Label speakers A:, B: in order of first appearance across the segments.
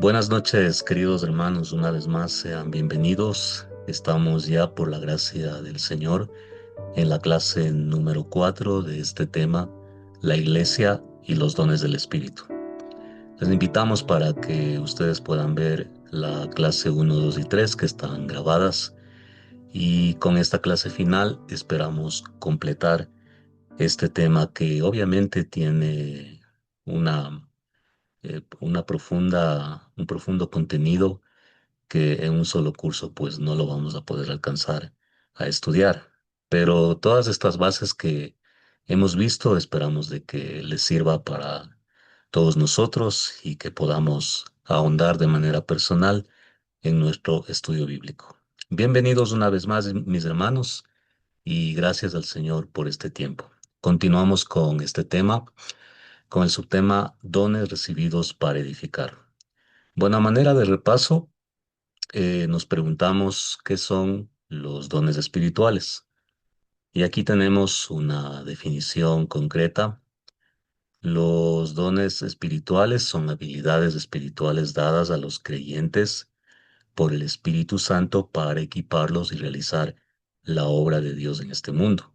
A: Buenas noches, queridos hermanos. Una vez más, sean bienvenidos. Estamos ya, por la gracia del Señor, en la clase número 4 de este tema, la Iglesia y los dones del Espíritu. Les invitamos para que ustedes puedan ver la clase uno, 2 y 3 que están grabadas, y con esta clase final esperamos completar este tema que obviamente tiene una, un profundo contenido que en un solo curso pues no lo vamos a poder alcanzar a estudiar. Pero todas estas bases que hemos visto esperamos de que les sirva para todos nosotros y que podamos ahondar de manera personal en nuestro estudio bíblico. Bienvenidos una vez más, mis hermanos, y gracias al Señor por este tiempo. Continuamos con este tema, con el subtema dones recibidos para edificar. Buena manera de repaso, nos preguntamos qué son los dones espirituales. Y aquí tenemos una definición concreta. Los dones espirituales son habilidades espirituales dadas a los creyentes por el Espíritu Santo para equiparlos y realizar la obra de Dios en este mundo.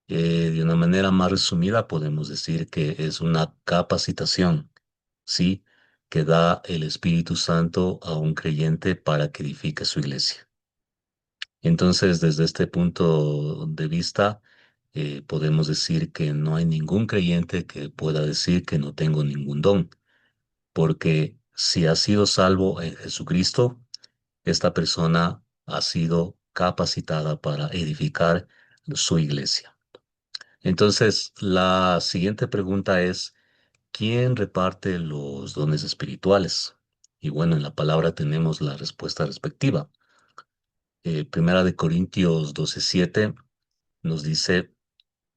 A: De una manera más resumida, podemos decir que es una capacitación, ¿sí?, que da el Espíritu Santo a un creyente para que edifique su iglesia. Entonces, desde este punto de vista, podemos decir que no hay ningún creyente que pueda decir que no tengo ningún don, porque si ha sido salvo en Jesucristo, esta persona ha sido capacitada para edificar su iglesia. Entonces, la siguiente pregunta es, ¿quién reparte los dones espirituales? Y bueno, en la palabra tenemos la respuesta respectiva. Primera de Corintios 12:7 nos dice,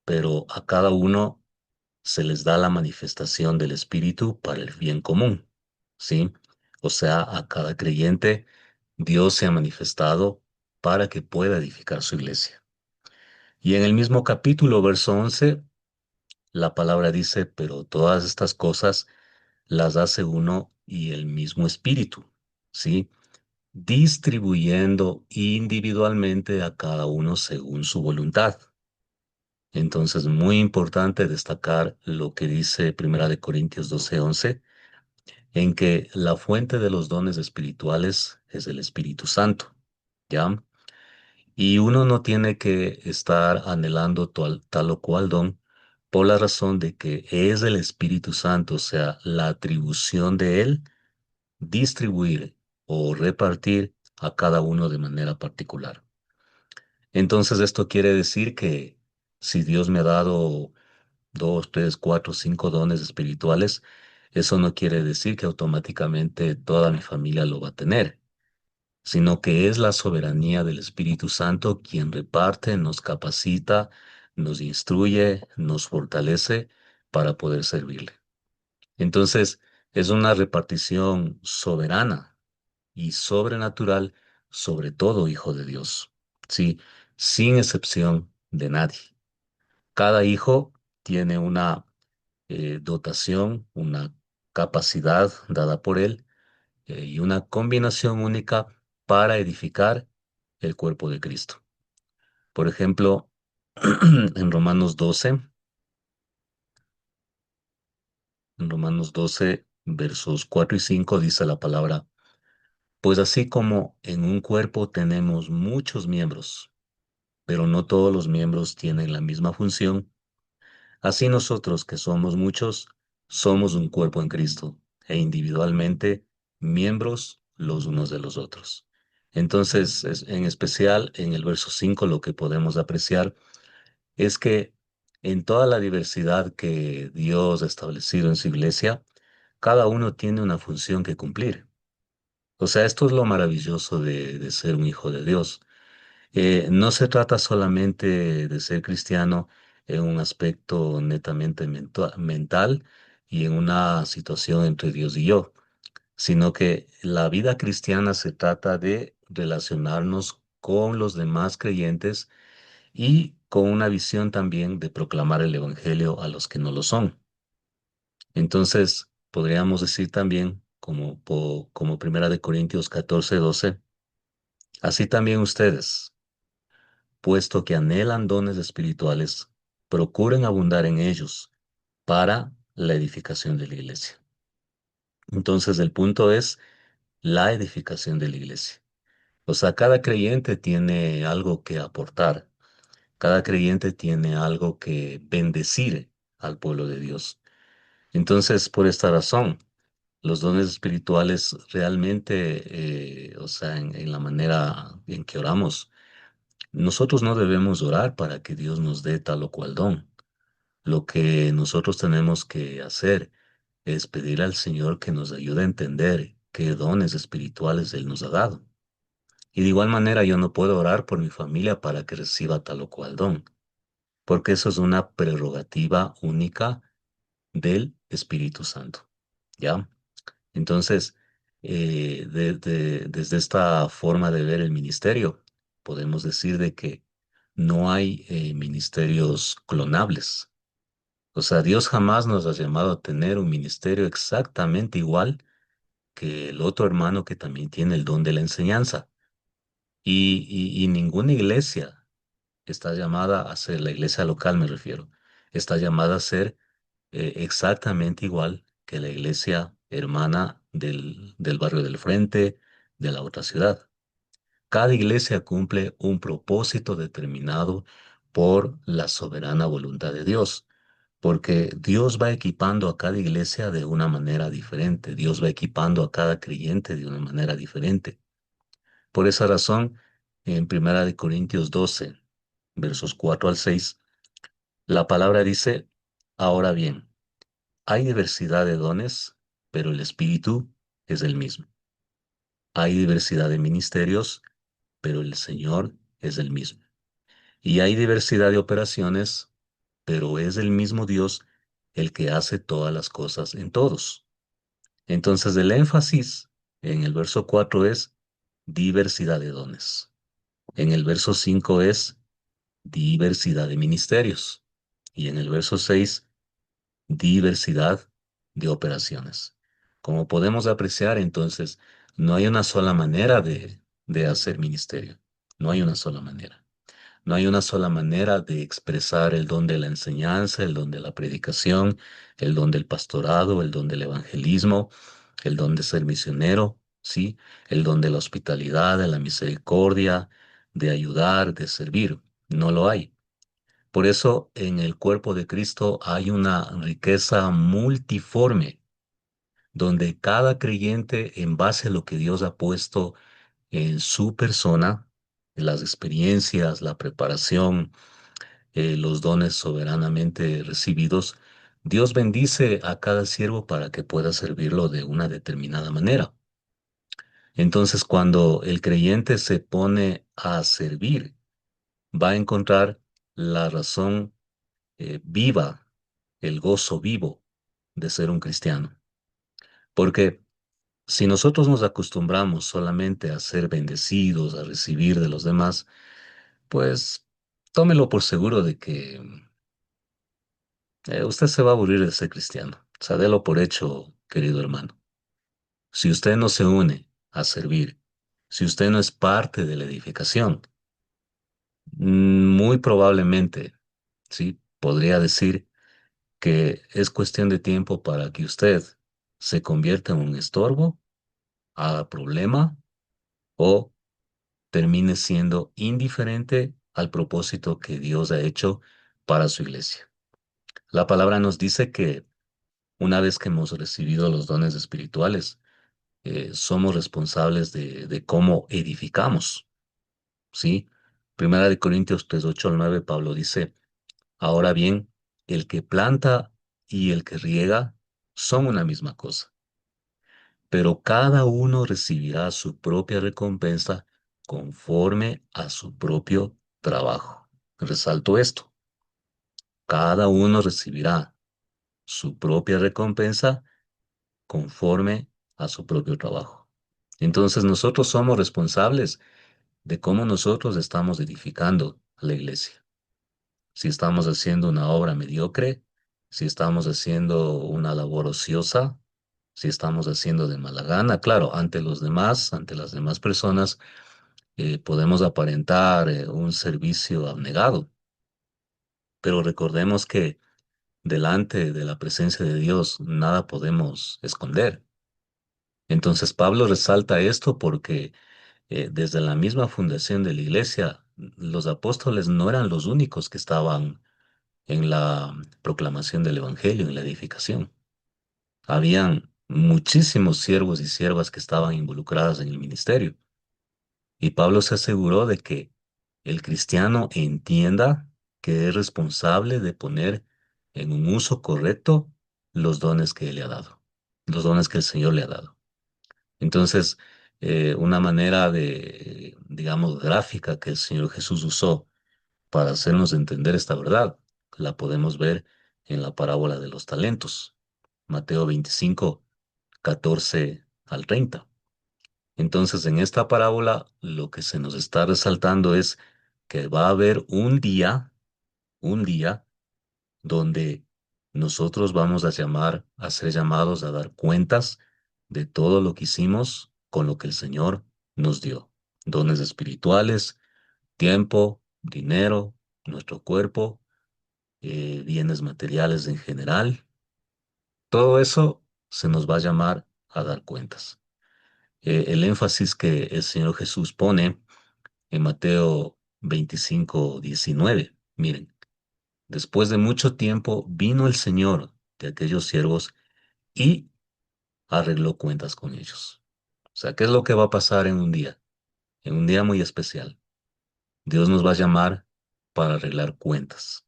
A: pero a cada uno se les da la manifestación del Espíritu para el bien común, ¿sí? O sea, a cada creyente Dios se ha manifestado para que pueda edificar su iglesia. Y en el mismo capítulo, verso 11, la palabra dice, pero todas estas cosas las hace uno y el mismo Espíritu, ¿sí? Distribuyendo individualmente a cada uno según su voluntad. Entonces, muy importante destacar lo que dice Primera de Corintios 12:11, en que la fuente de los dones espirituales es el Espíritu Santo, ¿ya? Y uno no tiene que estar anhelando tal o cual don por la razón de que es el Espíritu Santo, o sea, la atribución de él, distribuir o repartir a cada uno de manera particular. Entonces, esto quiere decir que si Dios me ha dado dos, tres, cuatro, cinco dones espirituales, eso no quiere decir que automáticamente toda mi familia lo va a tener, sino que es la soberanía del Espíritu Santo quien reparte, nos capacita, nos instruye, nos fortalece para poder servirle. Entonces, es una repartición soberana y sobrenatural sobre todo hijo de Dios, sí, sin excepción de nadie. Cada hijo tiene una dotación, una capacidad dada por él, y una combinación única para edificar el cuerpo de Cristo. Por ejemplo, en Romanos 12, versos 4 y 5 dice la palabra, pues así como en un cuerpo tenemos muchos miembros, pero no todos los miembros tienen la misma función, así nosotros que somos muchos, somos un cuerpo en Cristo e individualmente miembros los unos de los otros. Entonces, en especial en el verso 5 lo que podemos apreciar es que en toda la diversidad que Dios ha establecido en su iglesia, cada uno tiene una función que cumplir. O sea, esto es lo maravilloso de ser un hijo de Dios. No se trata solamente de ser cristiano en un aspecto netamente mental y en una situación entre Dios y yo, sino que la vida cristiana se trata de relacionarnos con los demás creyentes y con una visión también de proclamar el Evangelio a los que no lo son. Entonces, podríamos decir también, como Primera de Corintios 14:12, así también ustedes, puesto que anhelan dones espirituales, procuren abundar en ellos para la edificación de la iglesia. Entonces, el punto es la edificación de la iglesia. O sea, cada creyente tiene algo que aportar, cada creyente tiene algo que bendecir al pueblo de Dios. Entonces, por esta razón, los dones espirituales realmente, o sea, en la manera en que oramos, nosotros no debemos orar para que Dios nos dé tal o cual don. Lo que nosotros tenemos que hacer es pedir al Señor que nos ayude a entender qué dones espirituales Él nos ha dado. Y de igual manera yo no puedo orar por mi familia para que reciba tal o cual don, porque eso es una prerrogativa única del Espíritu Santo. ¿Ya? Entonces, desde esta forma de ver el ministerio, podemos decir de que no hay ministerios clonables. O sea, Dios jamás nos ha llamado a tener un ministerio exactamente igual que el otro hermano que también tiene el don de la enseñanza. Y ninguna iglesia está llamada a ser, la iglesia local me refiero, está llamada a ser exactamente igual que la iglesia hermana del barrio del frente, de la otra ciudad. Cada iglesia cumple un propósito determinado por la soberana voluntad de Dios, porque Dios va equipando a cada iglesia de una manera diferente, Dios va equipando a cada creyente de una manera diferente. Por esa razón, en Primera de Corintios 12, versos 4 al 6, la palabra dice, ahora bien, hay diversidad de dones, pero el Espíritu es el mismo. Hay diversidad de ministerios, pero el Señor es el mismo. Y hay diversidad de operaciones, pero es el mismo Dios el que hace todas las cosas en todos. Entonces el énfasis en el verso 4 es diversidad de dones. En el verso 5 es diversidad de ministerios. Y en el verso 6 diversidad de operaciones. Como podemos apreciar, entonces, no hay una sola manera de hacer ministerio. No hay una sola manera. No hay una sola manera de expresar el don de la enseñanza, el don de la predicación, el don del pastorado, el don del evangelismo, el don de ser misionero, ¿sí? El don de la hospitalidad, de la misericordia, de ayudar, de servir. No lo hay. Por eso en el cuerpo de Cristo hay una riqueza multiforme, donde cada creyente, en base a lo que Dios ha puesto en su persona, las experiencias, la preparación, los dones soberanamente recibidos, Dios bendice a cada siervo para que pueda servirlo de una determinada manera. Entonces, cuando el creyente se pone a servir, va a encontrar la razón viva, el gozo vivo de ser un cristiano. Porque si nosotros nos acostumbramos solamente a ser bendecidos, a recibir de los demás, pues tómelo por seguro de que usted se va a aburrir de ser cristiano. O sea, délo por hecho, querido hermano. Si usted no se une a servir, si usted no es parte de la edificación, muy probablemente, sí, podría decir que es cuestión de tiempo para que usted se convierta en un estorbo, haga problema o termine siendo indiferente al propósito que Dios ha hecho para su iglesia. La palabra nos dice que una vez que hemos recibido los dones espirituales, somos responsables de cómo edificamos, ¿sí? Primera de Corintios 3, 8 al 9, Pablo dice, ahora bien, el que planta y el que riega son una misma cosa, pero cada uno recibirá su propia recompensa conforme a su propio trabajo. Resalto esto, cada uno recibirá su propia recompensa conforme a su propio trabajo. Entonces nosotros somos responsables de cómo nosotros estamos edificando a la iglesia. Si estamos haciendo una obra mediocre, si estamos haciendo una labor ociosa, si estamos haciendo de mala gana. Claro, ante los demás, ante las demás personas, podemos aparentar un servicio abnegado, pero recordemos que delante de la presencia de Dios nada podemos esconder. Entonces Pablo resalta esto porque desde la misma fundación de la iglesia, los apóstoles no eran los únicos que estaban en la proclamación del evangelio, en la edificación. Habían muchísimos siervos y siervas que estaban involucradas en el ministerio. Y Pablo se aseguró de que el cristiano entienda que es responsable de poner en un uso correcto los dones que él le ha dado, los dones que el Señor le ha dado. Entonces, una manera de, digamos, gráfica que el Señor Jesús usó para hacernos entender esta verdad, la podemos ver en la parábola de los talentos, Mateo 25, 14 al 30. Entonces, en esta parábola, lo que se nos está resaltando es que va a haber un día donde nosotros vamos a llamar, a ser llamados a dar cuentas de todo lo que hicimos con lo que el Señor nos dio. Dones espirituales, tiempo, dinero, nuestro cuerpo, bienes materiales en general. Todo eso se nos va a llamar a dar cuentas. El énfasis que el Señor Jesús pone en Mateo 25, 19. Miren, después de mucho tiempo vino el Señor de aquellos siervos y arregló cuentas con ellos. O sea, ¿qué es lo que va a pasar en un día? En un día muy especial. Dios nos va a llamar para arreglar cuentas.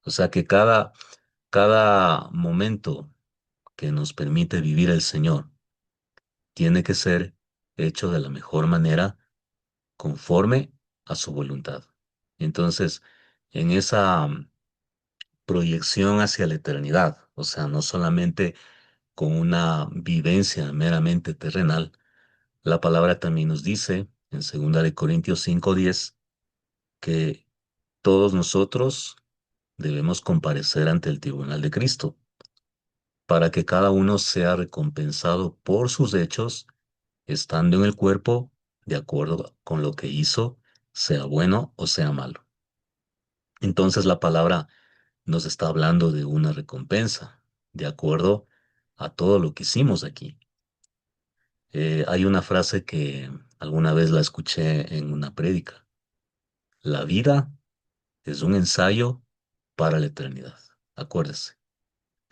A: O sea que cada momento que nos permite vivir el Señor tiene que ser hecho de la mejor manera conforme a su voluntad. Entonces, en esa proyección hacia la eternidad, o sea, no solamente con una vivencia meramente terrenal, la palabra también nos dice en 2 Corintios 5:10 que todos nosotros debemos comparecer ante el tribunal de Cristo para que cada uno sea recompensado por sus hechos, estando en el cuerpo de acuerdo con lo que hizo, sea bueno o sea malo. Entonces la palabra nos está hablando de una recompensa, de acuerdo a todo lo que hicimos aquí. Hay una frase que alguna vez la escuché en una prédica. La vida es un ensayo para la eternidad. Acuérdese,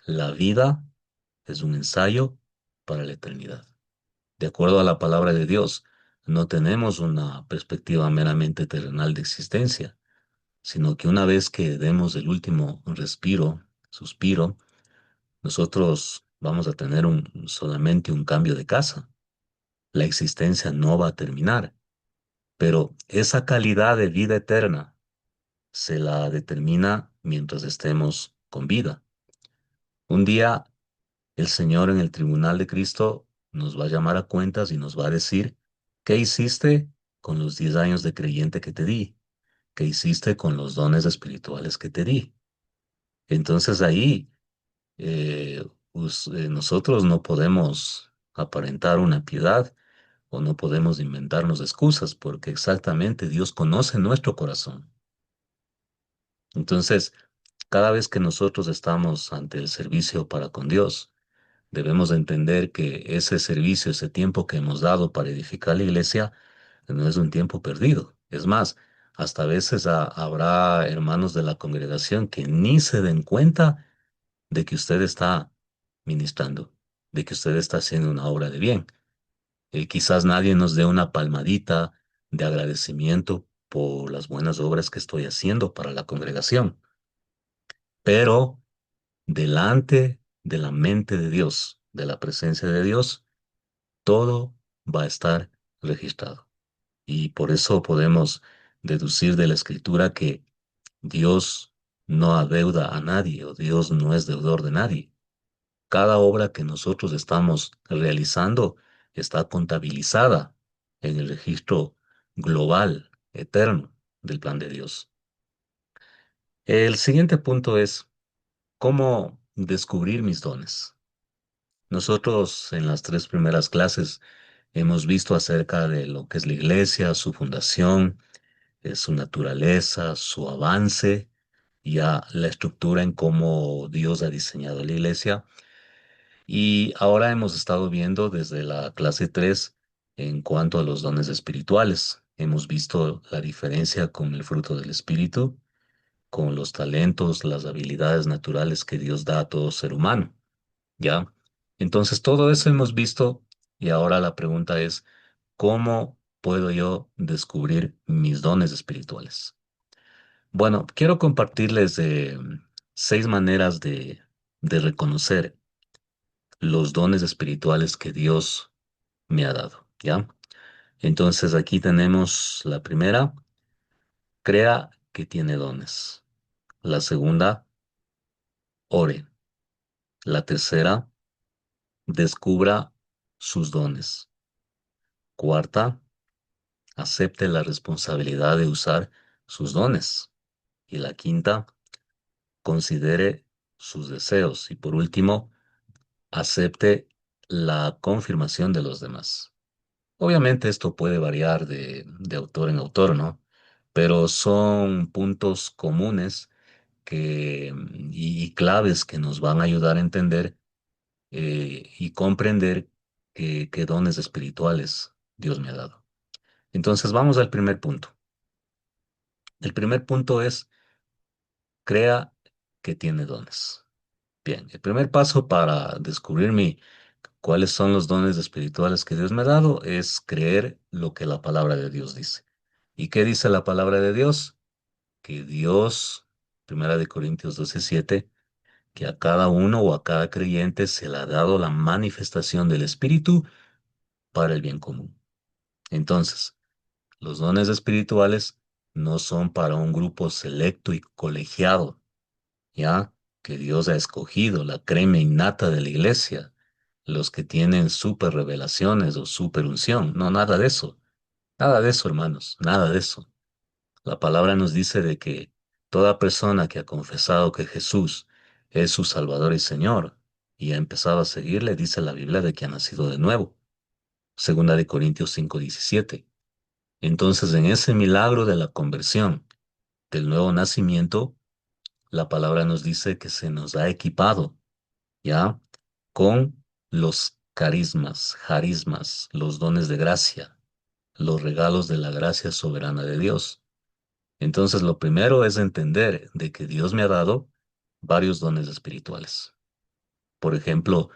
A: la vida es un ensayo para la eternidad. De acuerdo a la palabra de Dios, no tenemos una perspectiva meramente terrenal de existencia, sino que una vez que demos el último respiro, suspiro, nosotros vamos a tener solamente un cambio de casa. La existencia no va a terminar, pero esa calidad de vida eterna se la determina mientras estemos con vida. Un día el Señor en el tribunal de Cristo nos va a llamar a cuentas y nos va a decir, ¿qué hiciste con los 10 años de creyente que te di? ¿Qué hiciste con los dones espirituales que te di? Entonces ahí nosotros no podemos aparentar una piedad o no podemos inventarnos excusas porque exactamente Dios conoce nuestro corazón. Entonces, cada vez que nosotros estamos ante el servicio para con Dios, debemos entender que ese servicio, ese tiempo que hemos dado para edificar la iglesia, no es un tiempo perdido. Es más, hasta a veces habrá hermanos de la congregación que ni se den cuenta de que usted está ministrando, de que usted está haciendo una obra de bien. Quizás nadie nos dé una palmadita de agradecimiento por las buenas obras que estoy haciendo para la congregación, pero delante de la mente de Dios, de la presencia de Dios, todo va a estar registrado. Y por eso podemos deducir de la escritura que Dios no adeuda a nadie o Dios no es deudor de nadie. Cada obra que nosotros estamos realizando está contabilizada en el registro global, eterno del plan de Dios. El siguiente punto es cómo descubrir mis dones. Nosotros en las tres primeras clases hemos visto acerca de lo que es la iglesia, su fundación, su naturaleza, su avance, ya la estructura en cómo Dios ha diseñado la iglesia. Y ahora hemos estado viendo desde la clase 3 en cuanto a los dones espirituales. Hemos visto la diferencia con el fruto del espíritu, con los talentos, las habilidades naturales que Dios da a todo ser humano. ¿Ya? Entonces, todo eso hemos visto y ahora la pregunta es, ¿cómo puedo yo descubrir mis dones espirituales? Bueno, quiero compartirles 6 maneras de reconocer los dones espirituales que Dios me ha dado, ¿ya? Entonces, aquí tenemos la primera, crea que tiene dones. La segunda, ore. La tercera, descubra sus dones. Cuarta, acepte la responsabilidad de usar sus dones. Y la quinta, considere sus deseos. Y por último, acepte la confirmación de los demás. Obviamente esto puede variar de autor en autor, ¿no? Pero son puntos comunes y claves que nos van a ayudar a entender y comprender qué dones espirituales Dios me ha dado. Entonces vamos al primer punto. El primer punto es, crea que tiene dones. Bien, el primer paso para descubrir cuáles son los dones espirituales que Dios me ha dado es creer lo que la palabra de Dios dice. ¿Y qué dice la palabra de Dios? Que Dios, Primera de Corintios 12:7, que a cada uno o a cada creyente se le ha dado la manifestación del Espíritu para el bien común. Entonces, los dones espirituales no son para un grupo selecto y colegiado, ya que Dios ha escogido la crema innata de la iglesia, los que tienen super revelaciones o super unción. No, nada de eso, hermanos, nada de eso. La palabra nos dice de que toda persona que ha confesado que Jesús es su Salvador y Señor y ha empezado a seguirle, dice la Biblia de que ha nacido de nuevo. Segunda de Corintios 5:17. Entonces, en ese milagro de la conversión, del nuevo nacimiento, la palabra nos dice que se nos ha equipado, ¿ya? Con los carismas, los dones de gracia, los regalos de la gracia soberana de Dios. Entonces, lo primero es entender de que Dios me ha dado varios dones espirituales. Por ejemplo,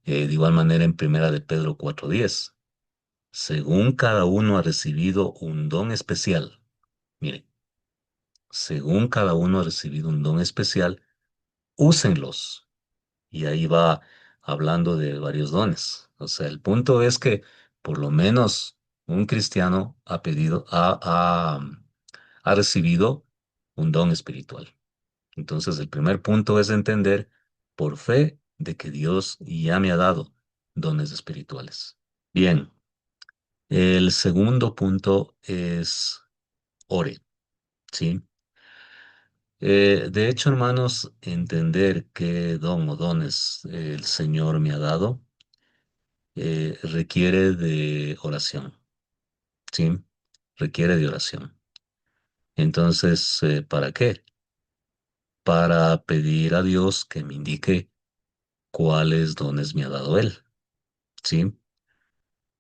A: de igual manera en Primera de Pedro 4:10, según cada uno ha recibido un don especial. Mire, según cada uno ha recibido un don especial, úsenlos. Y ahí va hablando de varios dones. O sea, el punto es que por lo menos un cristiano ha recibido un don espiritual. Entonces, el primer punto es entender por fe de que Dios ya me ha dado dones espirituales. Bien, el segundo punto es ore, ¿sí? De hecho, hermanos, entender qué don o dones el Señor me ha dado requiere de oración, ¿sí? Requiere de oración. Entonces, ¿para qué? Para pedir a Dios que me indique cuáles dones me ha dado Él, ¿sí?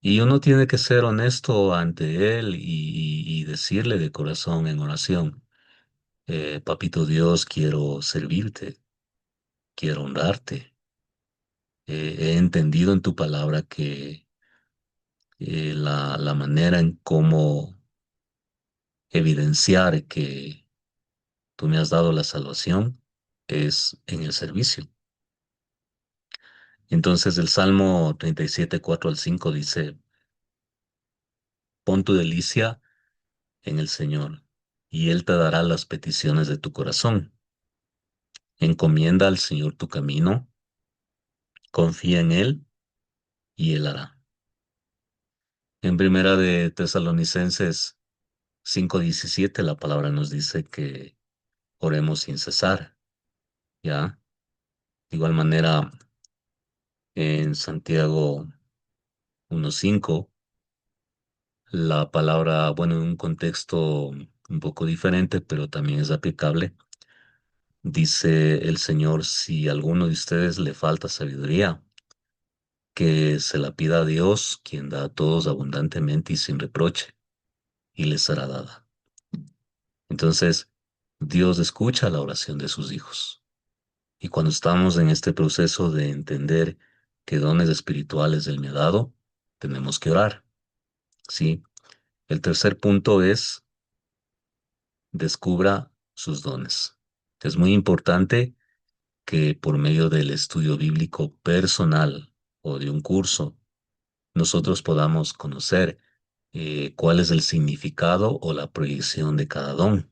A: Y uno tiene que ser honesto ante Él y decirle de corazón en oración, Papito Dios, quiero servirte, quiero honrarte. He entendido en tu palabra que la manera en cómo evidenciar que tú me has dado la salvación es en el servicio. Entonces el Salmo 37:4 al 5 dice, pon tu delicia en el Señor, y Él te dará las peticiones de tu corazón. Encomienda al Señor tu camino, confía en Él, y Él hará. En Primera de Tesalonicenses 5:17 la palabra nos dice que oremos sin cesar, ¿ya? De igual manera, En Santiago 1:5, la palabra, bueno, en un contexto un poco diferente, pero también es aplicable, dice el Señor, si a alguno de ustedes le falta sabiduría, que se la pida a Dios, quien da a todos abundantemente y sin reproche, y les será dada. Entonces, Dios escucha la oración de sus hijos. Y cuando estamos en este proceso de entender qué dones espirituales Él me ha dado, tenemos que orar, ¿sí? El tercer punto es descubra sus dones. Es muy importante que por medio del estudio bíblico personal o de un curso, nosotros podamos conocer cuál es el significado o la proyección de cada don,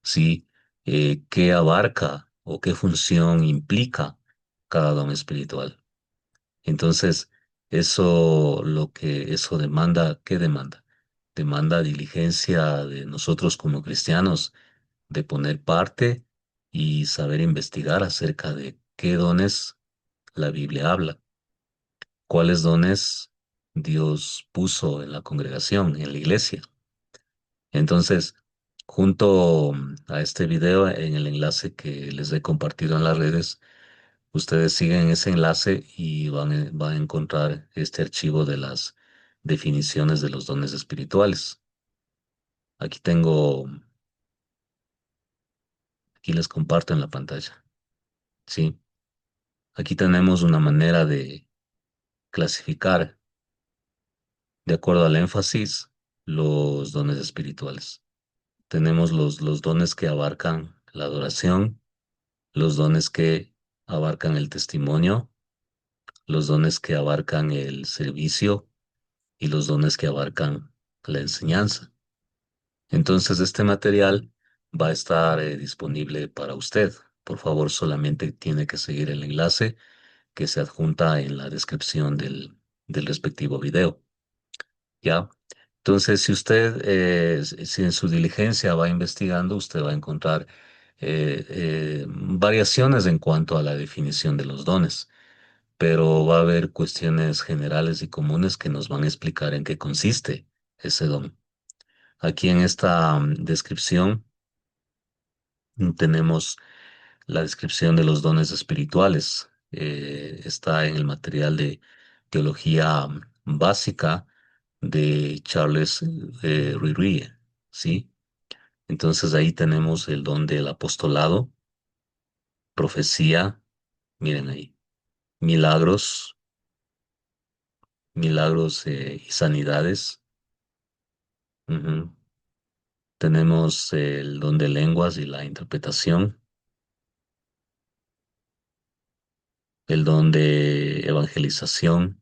A: ¿sí? Qué abarca o qué función implica cada don espiritual. Entonces, eso demanda, ¿qué demanda? Demanda diligencia de nosotros como cristianos, de poner parte y saber investigar acerca de qué dones la Biblia habla, cuáles dones Dios puso en la congregación, en la iglesia. Entonces, junto a este video, en el enlace que les he compartido en las redes, ustedes siguen ese enlace y van a encontrar este archivo de las definiciones de los dones espirituales. Aquí tengo, aquí les comparto en la pantalla. Sí, aquí tenemos una manera de clasificar, de acuerdo al énfasis, los dones espirituales. Tenemos los dones que abarcan la adoración, los dones que abarcan el testimonio, los dones que abarcan el servicio y los dones que abarcan la enseñanza. Entonces, este material va a estar disponible para usted. Por favor, solamente tiene que seguir el enlace que se adjunta en la descripción del respectivo video. ¿Ya? Entonces, si usted, si en su diligencia va investigando, usted va a encontrar variaciones en cuanto a la definición de los dones, pero va a haber cuestiones generales y comunes que nos van a explicar en qué consiste ese don. Aquí en esta descripción tenemos la descripción de los dones espirituales. Está en el material de teología básica de Charles Ruirie, ¿sí? Entonces ahí tenemos el don del apostolado, profecía, miren ahí, milagros, milagros y sanidades. Ujú. Tenemos el don de lenguas y la interpretación, el don de evangelización,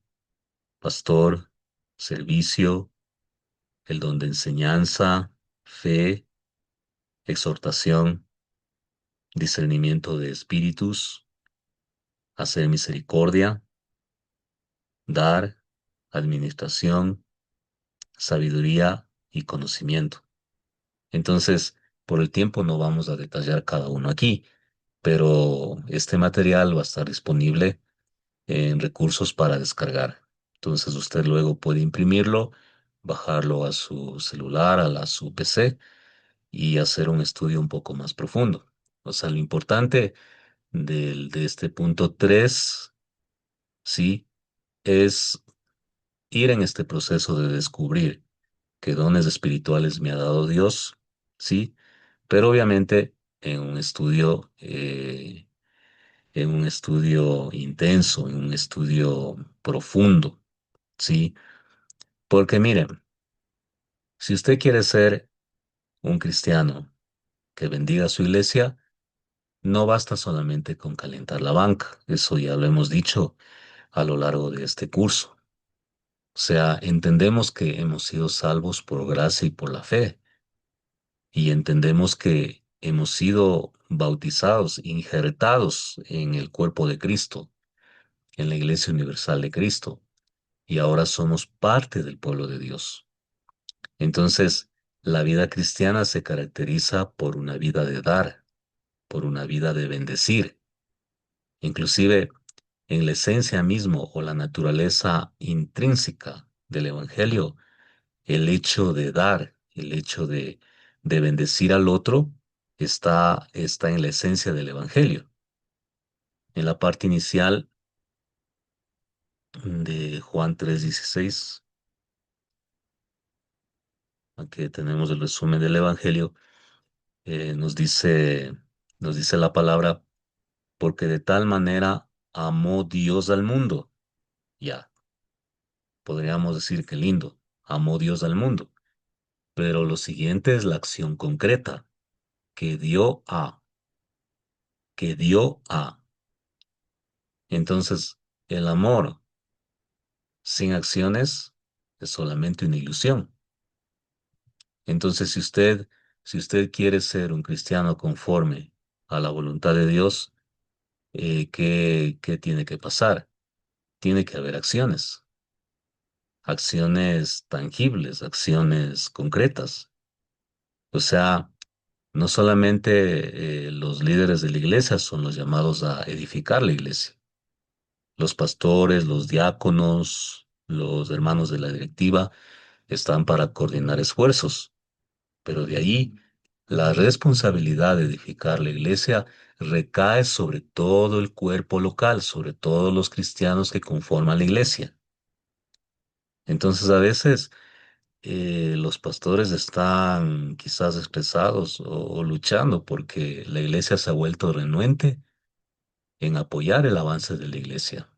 A: pastor, servicio, el don de enseñanza, fe, exhortación, discernimiento de espíritus, hacer misericordia, dar, administración, sabiduría y conocimiento. Entonces, por el tiempo no vamos a detallar cada uno aquí, pero este material va a estar disponible en recursos para descargar. Entonces, usted luego puede imprimirlo, bajarlo a su celular, a su PC y hacer un estudio un poco más profundo. O sea, lo importante de este punto 3, sí, es ir en este proceso de descubrir qué dones espirituales me ha dado Dios, sí, pero obviamente en un estudio intenso, en un estudio profundo, sí, porque miren, si usted quiere ser un cristiano que bendiga su iglesia, no basta solamente con calentar la banca, eso ya lo hemos dicho a lo largo de este curso. O sea, entendemos que hemos sido salvos por gracia y por la fe, y entendemos que hemos sido bautizados, injertados en el cuerpo de Cristo, en la Iglesia Universal de Cristo, y ahora somos parte del pueblo de Dios. Entonces, la vida cristiana se caracteriza por una vida de dar, por una vida de bendecir. Inclusive, en la esencia mismo o la naturaleza intrínseca del Evangelio, el hecho de dar, el hecho de bendecir al otro, está en la esencia del Evangelio. En la parte inicial de Juan 3:16, aquí tenemos el resumen del Evangelio, nos dice la palabra, porque de tal manera amó Dios al mundo. Ya, podríamos decir que lindo, amó Dios al mundo. Pero lo siguiente es la acción concreta, que dio a, que dio a. Entonces, el amor sin acciones es solamente una ilusión. Entonces, si usted quiere ser un cristiano conforme a la voluntad de Dios, ¿qué tiene que pasar? Tiene que haber acciones, acciones tangibles, acciones concretas. O sea, no solamente los líderes de la iglesia son los llamados a edificar la iglesia. Los pastores, los diáconos, los hermanos de la directiva están para coordinar esfuerzos, pero de ahí la responsabilidad de edificar la iglesia recae sobre todo el cuerpo local, sobre todos los cristianos que conforman la iglesia. Entonces, a veces los pastores están quizás estresados o luchando porque la iglesia se ha vuelto renuente en apoyar el avance de la iglesia.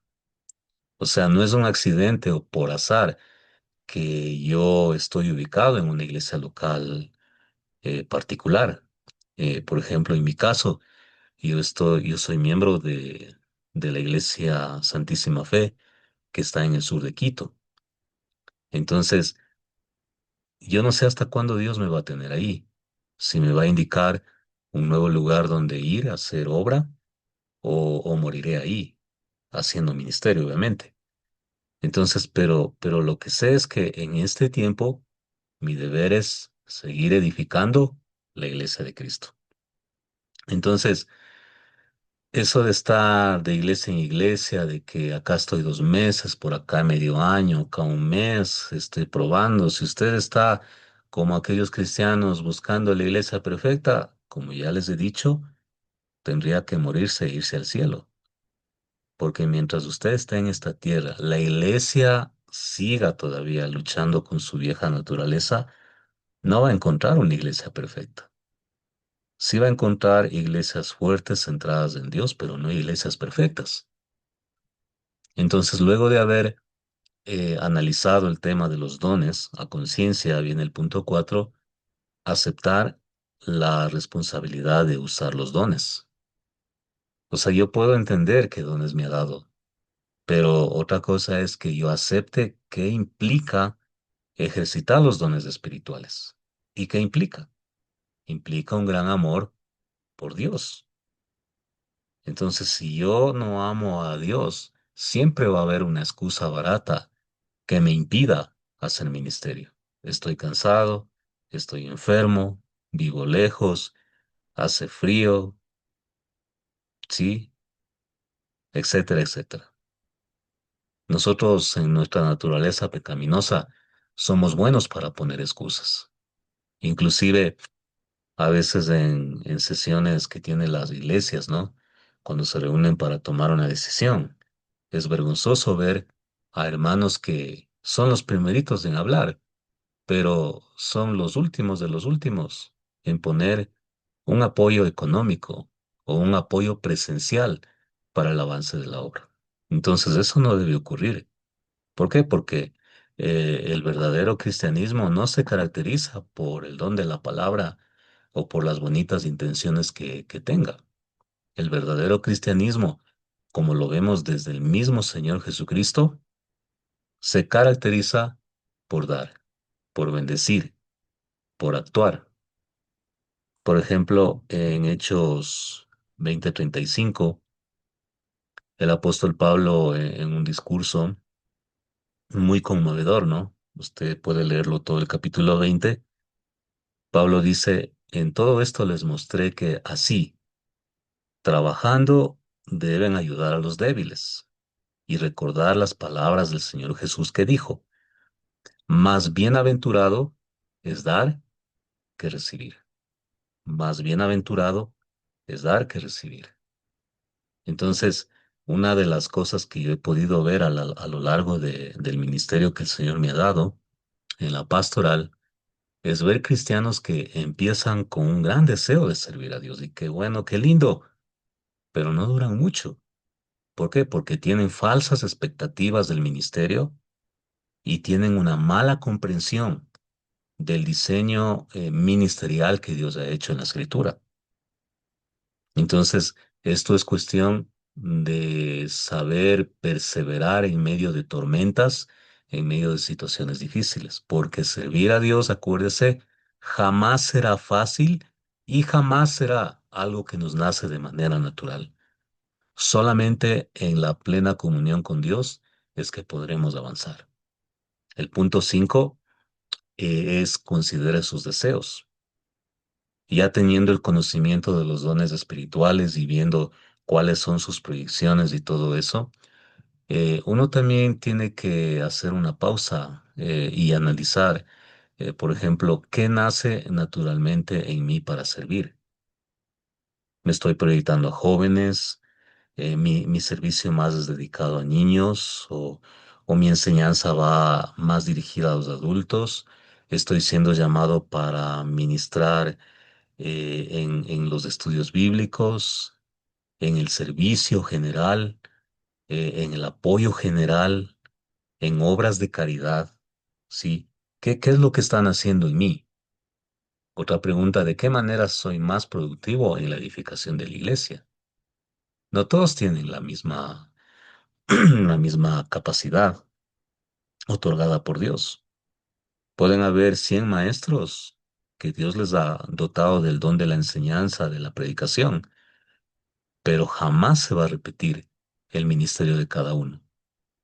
A: O sea, no es un accidente o por azar que yo estoy ubicado en una iglesia local particular. Por ejemplo, en mi caso, yo soy miembro de la iglesia Santísima Fe que está en el sur de Quito. Entonces, yo no sé hasta cuándo Dios me va a tener ahí. Si me va a indicar un nuevo lugar donde ir a hacer obra o moriré ahí, haciendo ministerio, obviamente. Entonces, pero lo que sé es que en este tiempo mi deber es seguir edificando la iglesia de Cristo. Entonces, eso de estar de iglesia en iglesia, de que acá estoy 2 meses, por acá medio año, acá un mes, estoy probando. Si usted está como aquellos cristianos buscando la iglesia perfecta, como ya les he dicho, tendría que morirse e irse al cielo. Porque mientras usted está en esta tierra, la iglesia siga todavía luchando con su vieja naturaleza, no va a encontrar una iglesia perfecta. Sí va a encontrar iglesias fuertes centradas en Dios, pero no iglesias perfectas. Entonces, luego de haber analizado el tema de los dones, a conciencia viene el punto 4, aceptar la responsabilidad de usar los dones. O sea, yo puedo entender qué dones me ha dado, pero otra cosa es que yo acepte qué implica ejercitar los dones espirituales. ¿Y qué implica? Implica un gran amor por Dios. Entonces, si yo no amo a Dios, siempre va a haber una excusa barata que me impida hacer ministerio. Estoy cansado, estoy enfermo, vivo lejos, hace frío, sí, etcétera, etcétera. Nosotros en nuestra naturaleza pecaminosa somos buenos para poner excusas. Inclusive a veces en sesiones que tienen las iglesias, ¿no? Cuando se reúnen para tomar una decisión. Es vergonzoso ver a hermanos que son los primeritos en hablar, pero son los últimos de los últimos en poner un apoyo económico o un apoyo presencial para el avance de la obra. Entonces eso no debe ocurrir. ¿Por qué? Porque el verdadero cristianismo no se caracteriza por el don de la palabra o por las bonitas intenciones que tenga. El verdadero cristianismo, como lo vemos desde el mismo Señor Jesucristo, se caracteriza por dar, por bendecir, por actuar. Por ejemplo, en Hechos 20:35, el apóstol Pablo en un discurso muy conmovedor, ¿no? Usted puede leerlo todo el capítulo 20. Pablo dice, en todo esto les mostré que así, trabajando, deben ayudar a los débiles. y recordar las palabras del Señor Jesús que dijo, más bienaventurado es dar que recibir. Más bienaventurado es dar que recibir. Entonces, una de las cosas que yo he podido ver a lo largo del ministerio que el Señor me ha dado en la pastoral es ver cristianos que empiezan con un gran deseo de servir a Dios y qué bueno, qué lindo, pero no duran mucho. ¿Por qué? Porque tienen falsas expectativas del ministerio y tienen una mala comprensión del diseño ministerial que Dios ha hecho en la Escritura. Entonces, esto es cuestión de saber perseverar en medio de tormentas, en medio de situaciones difíciles, porque servir a Dios, acuérdese, jamás será fácil y jamás será algo que nos nace de manera natural. Solamente en la plena comunión con Dios es que podremos avanzar. El punto 5 es considere sus deseos. Ya teniendo el conocimiento de los dones espirituales y viendo cuáles son sus proyecciones y todo eso, uno también tiene que hacer una pausa y analizar, por ejemplo, qué nace naturalmente en mí para servir. Me estoy proyectando a jóvenes, mi servicio más es dedicado a niños o mi enseñanza va más dirigida a los adultos. Estoy siendo llamado para ministrar en los estudios bíblicos, en el servicio general, en el apoyo general, en obras de caridad, ¿sí? ¿Qué es lo que están haciendo en mí? Otra pregunta, ¿de qué manera soy más productivo en la edificación de la iglesia? No todos tienen la misma, la misma capacidad otorgada por Dios. Pueden haber 100 maestros que Dios les ha dotado del don de la enseñanza, de la predicación, pero jamás se va a repetir el ministerio de cada uno.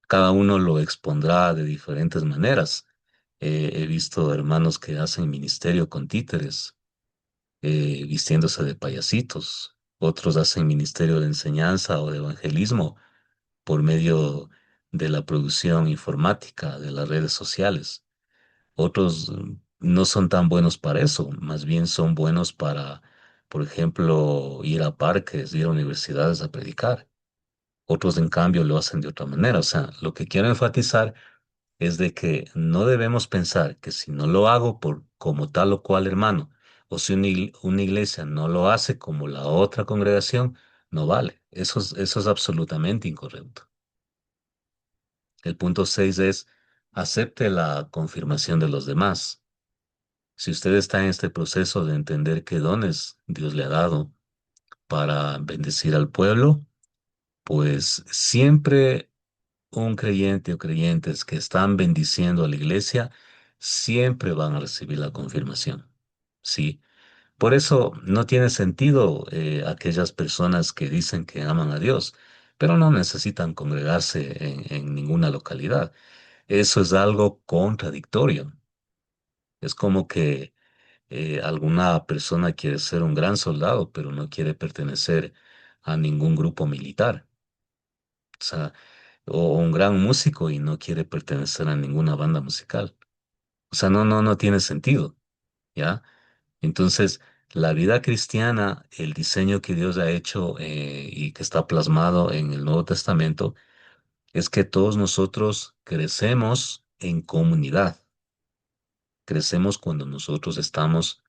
A: Cada uno lo expondrá de diferentes maneras. He visto hermanos que hacen ministerio con títeres, vistiéndose de payasitos. Otros hacen ministerio de enseñanza o de evangelismo por medio de la producción informática, de las redes sociales. Otros no son tan buenos para eso, más bien son buenos para, por ejemplo, ir a parques, ir a universidades a predicar. Otros, en cambio, lo hacen de otra manera. O sea, lo que quiero enfatizar es de que no debemos pensar que si no lo hago por como tal o cual hermano, o si una iglesia no lo hace como la otra congregación, no vale. Eso es absolutamente incorrecto. El punto 6 es acepte la confirmación de los demás. Si usted está en este proceso de entender qué dones Dios le ha dado para bendecir al pueblo, pues siempre un creyente o creyentes que están bendiciendo a la iglesia, siempre van a recibir la confirmación. Sí. Por eso no tiene sentido aquellas personas que dicen que aman a Dios, pero no necesitan congregarse en ninguna localidad. Eso es algo contradictorio. Es como que alguna persona quiere ser un gran soldado, pero no quiere pertenecer a ningún grupo militar. O sea, o un gran músico y no quiere pertenecer a ninguna banda musical. O sea, no tiene sentido, ¿ya? Entonces, la vida cristiana, el diseño que Dios ha hecho y que está plasmado en el Nuevo Testamento, es que todos nosotros crecemos en comunidad. Crecemos cuando nosotros estamos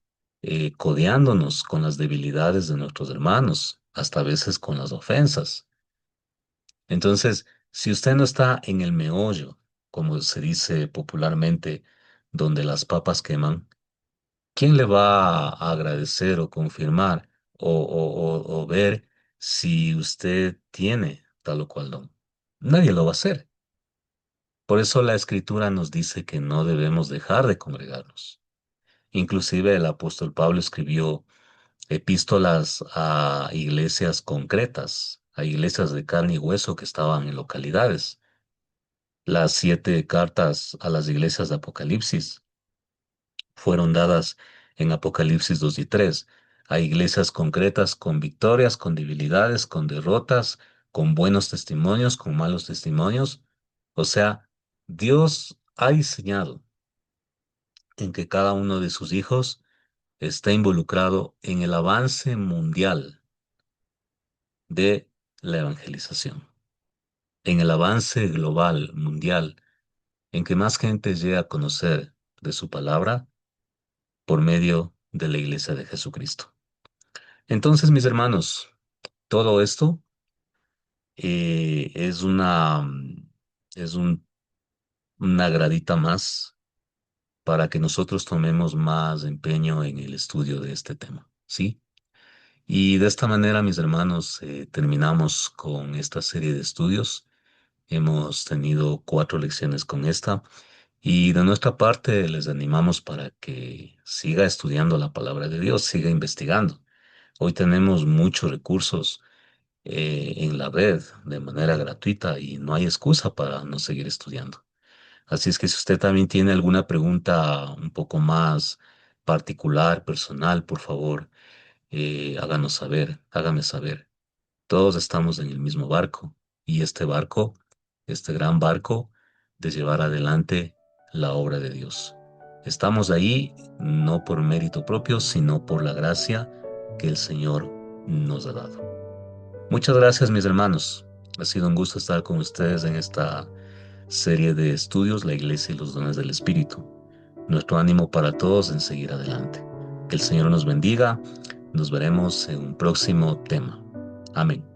A: codeándonos con las debilidades de nuestros hermanos, hasta a veces con las ofensas. Entonces, si usted no está en el meollo, como se dice popularmente, donde las papas queman, ¿quién le va a agradecer o confirmar o ver si usted tiene tal o cual don? Nadie lo va a hacer. Por eso la Escritura nos dice que no debemos dejar de congregarnos. Inclusive el apóstol Pablo escribió epístolas a iglesias concretas, a iglesias de carne y hueso que estaban en localidades. Las 7 cartas a las iglesias de Apocalipsis fueron dadas en Apocalipsis 2 y 3 a iglesias concretas con victorias, con debilidades, con derrotas, con buenos testimonios, con malos testimonios. O sea, Dios ha diseñado en que cada uno de sus hijos está involucrado en el avance mundial de la evangelización, en el avance global mundial, en que más gente llegue a conocer de su palabra por medio de la iglesia de Jesucristo. Entonces, mis hermanos, todo esto es es una gradita más para que nosotros tomemos más empeño en el estudio de este tema, ¿sí? Y de esta manera, mis hermanos, terminamos con esta serie de estudios. Hemos tenido 4 lecciones con esta y de nuestra parte les animamos para que siga estudiando la palabra de Dios, siga investigando. Hoy tenemos muchos recursos en la red de manera gratuita y no hay excusa para no seguir estudiando. Así es que si usted también tiene alguna pregunta un poco más particular, personal, por favor, háganos saber, hágame saber. Todos estamos en el mismo barco y este barco, este gran barco de llevar adelante la obra de Dios. Estamos ahí no por mérito propio, sino por la gracia que el Señor nos ha dado. Muchas gracias, mis hermanos. Ha sido un gusto estar con ustedes en esta serie de estudios, la Iglesia y los dones del Espíritu. Nuestro ánimo para todos en seguir adelante. Que el Señor nos bendiga. Nos veremos en un próximo tema. Amén.